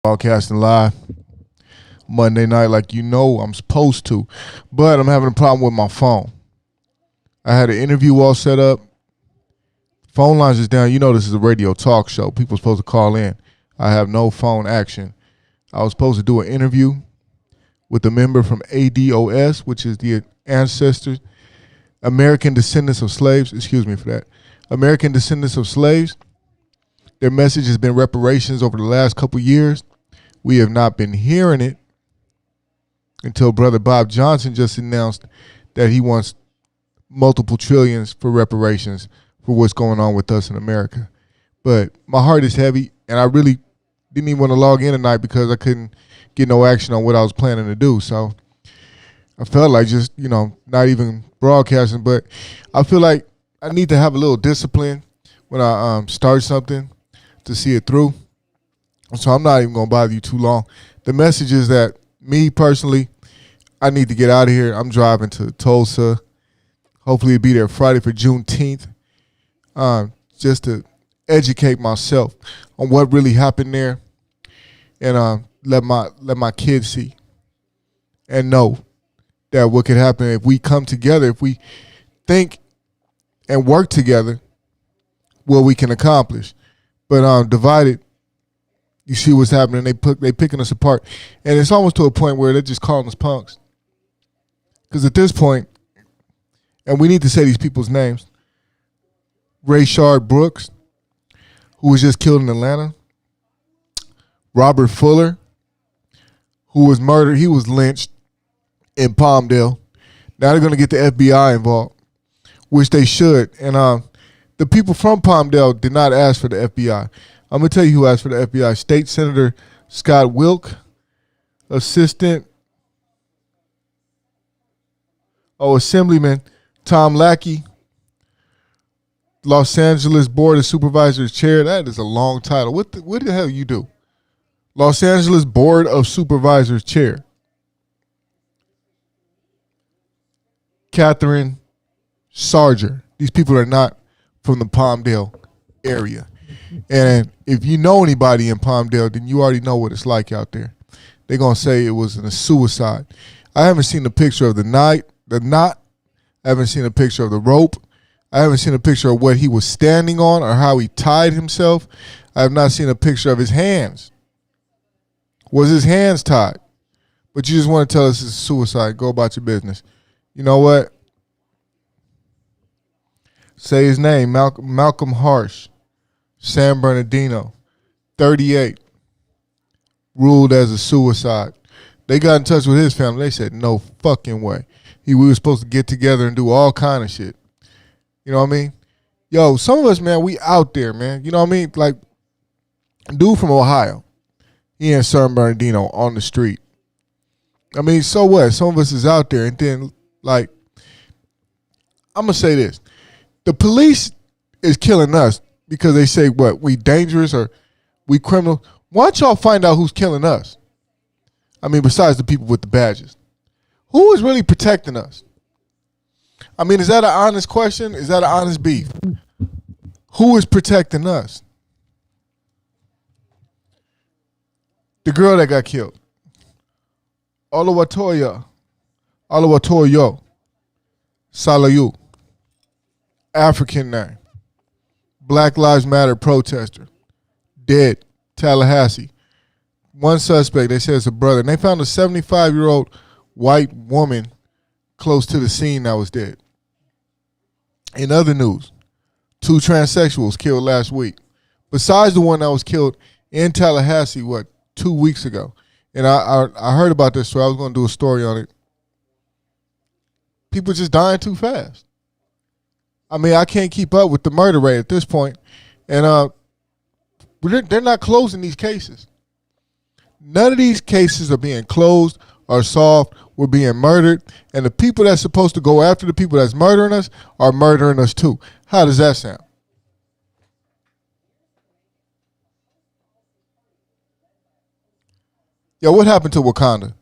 Broadcasting live Monday night like you know I'm supposed to. But I'm having a problem with my phone. I had an interview all set up. Phone lines is down. You know this is a radio talk show. People are supposed to call in. I have no phone action. I was supposed to do an interview with a member from ADOS, which is the ancestors, American descendants of slaves. Excuse me for that. American descendants of slaves. Their message has been reparations over the last couple years. We have not been hearing it until Brother Bob Johnson just announced that he wants multiple trillions for reparations for what's going on with us in America. But my heart is heavy, and I really didn't even want to log in tonight because I couldn't get no action on what I was planning to do. So I felt like just, not even broadcasting, but I feel like I need to have a little discipline when I start something to see it through. So I'm not even going to bother you too long. The message is that me personally, I need to get out of here. I'm driving to Tulsa. Hopefully it'll be there Friday for Juneteenth, just to educate myself on what really happened there, and let my kids see and know that what could happen if we come together, if we think and work together, what we can accomplish. But divided, you see what's happening. They picking us apart, and it's almost to a point where they're just calling us punks. Because at this point, and we need to say these people's names, Rayshard Brooks, who was just killed in Atlanta, Robert Fuller, who was murdered. He was lynched in Palmdale. Now they're going to get the FBI involved, which they should. And the people from Palmdale did not ask for the FBI. I'm going to tell you who asked for the FBI. State Senator Scott Wilk, Assemblyman Tom Lackey, Los Angeles Board of Supervisors Chair. That is a long title. What the hell you do? Los Angeles Board of Supervisors Chair. Catherine Sarger. These people are not from the Palmdale area. And if you know anybody in Palmdale, then you already know what it's like out there. They're going to say it was a suicide. I haven't seen a picture of the knot. I haven't seen a picture of the rope. I haven't seen a picture of what he was standing on or how he tied himself. I have not seen a picture of his hands. Was his hands tied? But you just want to tell us it's a suicide. Go about your business. You know what? Say his name, Malcolm Harsh, San Bernardino, 38, ruled as a suicide. They got in touch with his family. They said, no fucking way. We were supposed to get together and do all kind of shit. You know what I mean? Yo, some of us, man, we out there, man. You know what I mean? Like, dude from Ohio, he in San Bernardino on the street. I mean, so what? Some of us is out there. And then, like, I'm going to say this. The police is killing us because they say, what, we dangerous or we criminal. Why don't y'all find out who's killing us? I mean, besides the people with the badges. Who is really protecting us? I mean, is that an honest question? Is that an honest beef? Who is protecting us? The girl that got killed. Oluwatoyo Salayu. African name. Black Lives Matter protester. Dead. Tallahassee. One suspect, they said it's a brother. And they found a 75-year-old white woman close to the scene that was dead. In other news, 2 transsexuals killed last week. Besides the one that was killed in Tallahassee, 2 weeks ago. And I heard about this, so I was going to do a story on it. People just dying too fast. I mean, I can't keep up with the murder rate at this point. And they're not closing these cases. None of these cases are being closed or solved. We're being murdered. And the people that's supposed to go after the people that's murdering us are murdering us too. How does that sound? Yo, what happened to Wakanda?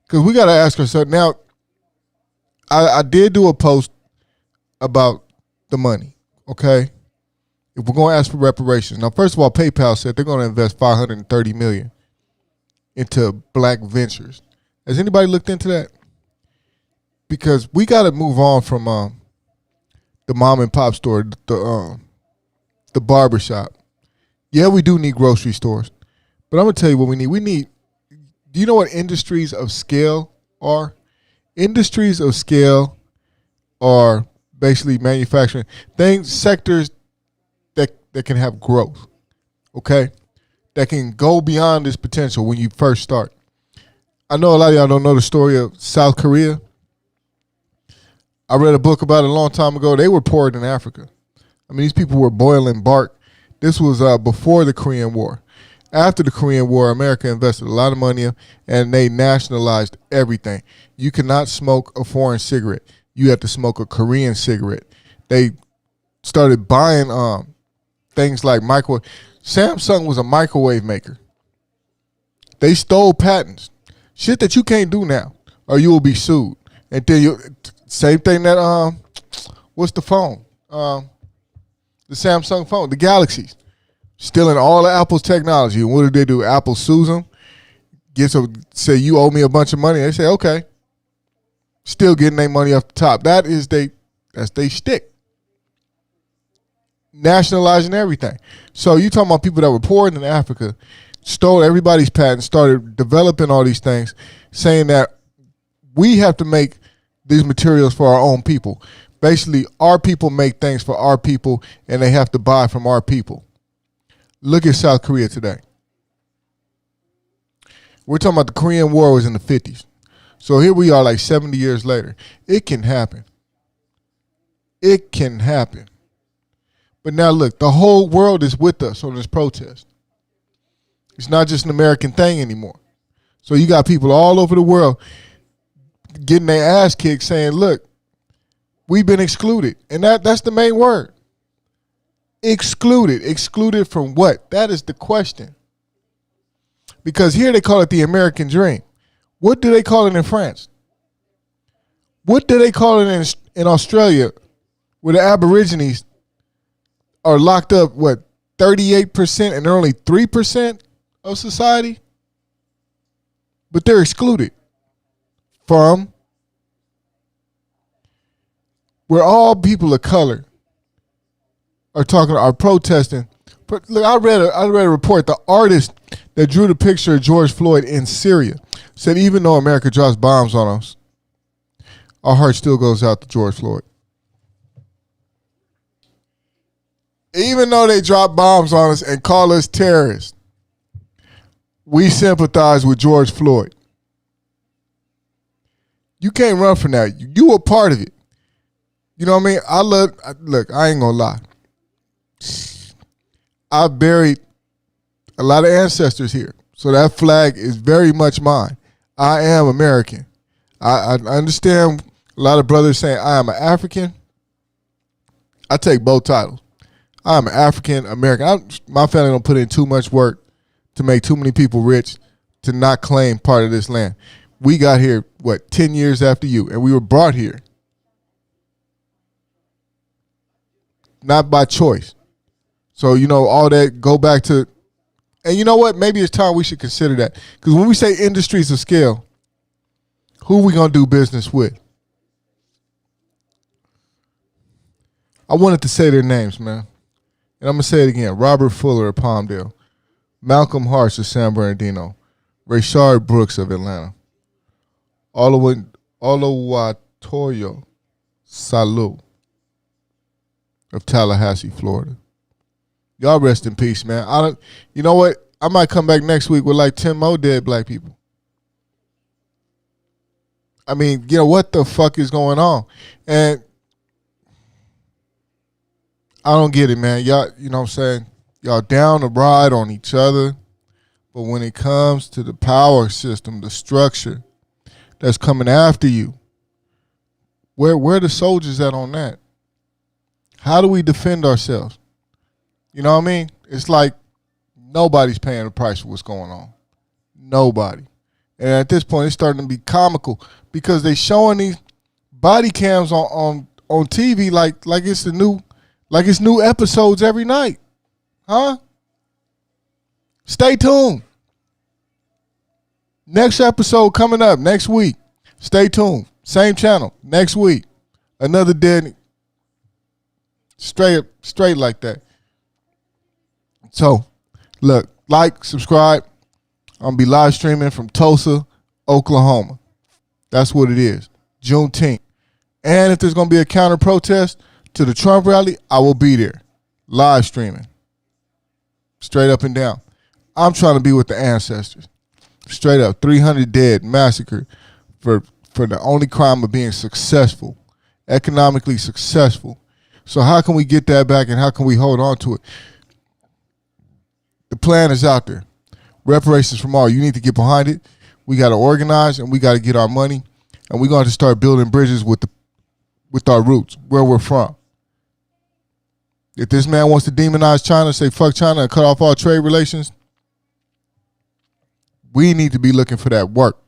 Because we got to ask ourselves. Now, I did do a post about the money, okay? if we're going to ask for reparations. Now, first of all, PayPal said they're going to invest $530 million into black ventures. Has anybody looked into that? Because we got to move on from the mom and pop store, the barber shop. Yeah, we do need grocery stores. But I'm going to tell you what we need. Do you know what industries of scale are? Industries of scale are basically manufacturing sectors that can have growth, okay? That can go beyond its potential when you first start. I know a lot of y'all don't know the story of South Korea. I read a book about it a long time ago. They were poor in Africa. I mean, these people were boiling bark. This was before the Korean War. After the Korean War, America invested a lot of money and they nationalized everything. You cannot smoke a foreign cigarette. You have to smoke a Korean cigarette. They started buying things like microwave. Samsung was a microwave maker. They stole patents. Shit that you can't do now or you will be sued. And then same thing that, what's the phone? The Samsung phone, the Galaxies. Stealing all of Apple's technology. And what do? Apple sues them. Say you owe me a bunch of money. They say, okay. Still getting their money off the top. That's they shtick. Nationalizing everything. So you talking about people that were poor in Africa, stole everybody's patents, started developing all these things, saying that we have to make these materials for our own people. Basically, our people make things for our people, and they have to buy from our people. Look at South Korea today. We're talking about the Korean War was in the 50s. So here we are like 70 years later. It can happen. It can happen. But now look, the whole world is with us on this protest. It's not just an American thing anymore. So you got people all over the world getting their ass kicked saying, look, we've been excluded. And that's the main word. Excluded. Excluded from what? That is the question. Because here they call it the American dream. What do they call it in France? What do they call it in Australia where the Aborigines are locked up, 38% and they're only 3% of society? But they're excluded from where all people of color are protesting. But look, I read a report. The artist that drew the picture of George Floyd in Syria said, even though America drops bombs on us, our heart still goes out to George Floyd. Even though they drop bombs on us and call us terrorists, we sympathize with George Floyd. You can't run from that. You were part of it. You know what I mean? Look, I ain't gonna lie. I buried a lot of ancestors here. So that flag is very much mine. I am American. I understand a lot of brothers saying I am an African. I take both titles. I'm African American. My family don't put in too much work to make too many people rich to not claim part of this land. We got here, 10 years after you, and we were brought here. Not by choice. So, all that go back to, and you know what? Maybe it's time we should consider that. Because when we say industries of scale, who we going to do business with? I wanted to say their names, man. And I'm going to say it again. Robert Fuller of Palmdale. Malcolm Harsh of San Bernardino. Rayshard Brooks of Atlanta. Oluwatoyo Salu of Tallahassee, Florida. Y'all rest in peace, man. You know what? I might come back next week with 10 more dead black people. I mean, what the fuck is going on? And I don't get it, man. Y'all, you know what I'm saying? Y'all down to ride on each other. But when it comes to the power system, the structure that's coming after you, where the soldiers at on that? How do we defend ourselves? You know what I mean? It's like nobody's paying the price for what's going on. Nobody. And at this point, it's starting to be comical because they showing these body cams on TV like it's the new Like it's new episodes every night. Huh? Stay tuned. Next episode coming up next week. Stay tuned. Same channel next week. Another dead. Straight like that. So, look, like, subscribe. I'm going to be live streaming from Tulsa, Oklahoma. That's what it is. Juneteenth. And if there's going to be a counter protest to the Trump rally, I will be there. Live streaming. Straight up and down. I'm trying to be with the ancestors. Straight up. 300 dead, massacred for the only crime of being successful. Economically successful. So how can we get that back and how can we hold on to it? The plan is out there. Reparations from all. You need to get behind it. We got to organize and we got to get our money. And we're going to start building bridges with our roots, where we're from. If this man wants to demonize China, say fuck China and cut off all trade relations, we need to be looking for that work.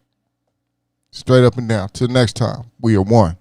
Straight up and down. Till next time, we are one.